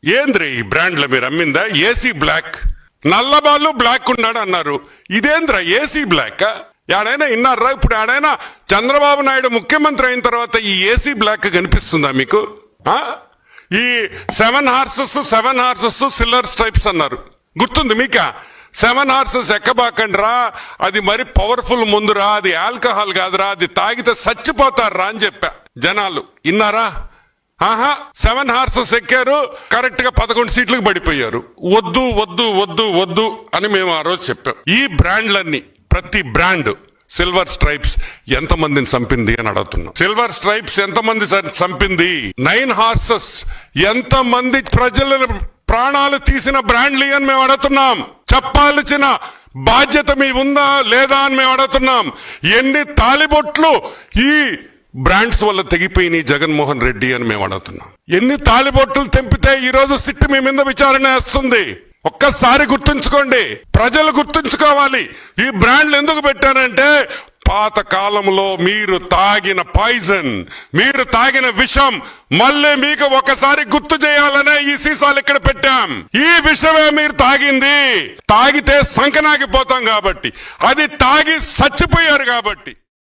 ఏంద్రీ ఈ బ్రాండ్ల మీరు అమ్మిందా? ఏసీ బ్లాక్, నల్లబాలు బ్లాక్ ఉన్నాడు అన్నారు. ఇదేంద్రా ఏసీ బ్లాక్? ఏడైనా విన్నారా? ఇప్పుడు ఏడైనా చంద్రబాబు నాయుడు ముఖ్యమంత్రి అయిన తర్వాత ఈ ఏసీ బ్లాక్ కనిపిస్తుందా మీకు? ఈ 7 హార్సెస్ సిల్వర్ స్ట్రైప్స్ అన్నారు, గుర్తుంది మీకా? 7 హార్సెస్ ఎక్కబాకండ్రా, అది మరి పవర్ఫుల్ ముందురా, అది ఆల్కహాల్ కాదురా, అది తాగితే చచ్చిపోతారా అని చెప్పా. జనాలు విన్నారా? 7 హార్సెస్ ఎక్కారు, కరెక్ట్ గా 11 సీట్లకు పడిపోయారు. వద్దు వద్దు వద్దు వద్దు అని మేము ఆ రోజు చెప్పాం. ఈ బ్రాండ్లన్నీ, ప్రతి బ్రాండ్ సిల్వర్ స్ట్రైప్స్ ఎంతమందిని చంపింది అని అడుగుతున్నాం. సిల్వర్ స్ట్రైప్స్ ఎంతమంది చంపింది? 9 హార్సెస్ ఎంతమంది ప్రజల ప్రాణాలు తీసిన బ్రాండ్లు అని మేము అడుగుతున్నాం. చెప్పాల్సిన బాధ్యత మీ ఉందా లేదా అని మేము అడుగుతున్నాం. ఎన్ని తాలిబొట్లు ఈ బ్రాండ్స్ వల్ల తెగిపోయినాయి జగన్మోహన్ రెడ్డి అని మేము అడుగుతున్నాం. ఎన్ని తాలిబొట్లు తెంపితే ఈ రోజు సిట్టు మీ మీద విచారణ వేస్తుంది? ఒక్కసారి గుర్తుంచుకోండి, ప్రజలు గుర్తుంచుకోవాలి. ఈ బ్రాండ్లు ఎందుకు పెట్టానంటే, పాత కాలంలో మీరు తాగిన పాయిజన్, మీరు తాగిన విషం మళ్ళీ మీకు ఒకసారి గుర్తు చేయాలనే ఈ సీసాలు ఇక్కడ పెట్టాం. ఈ విషమే మీరు తాగింది. తాగితే సంకనాగిపోతాం కాబట్టి, అది తాగి చచ్చిపోయారు కాబట్టి.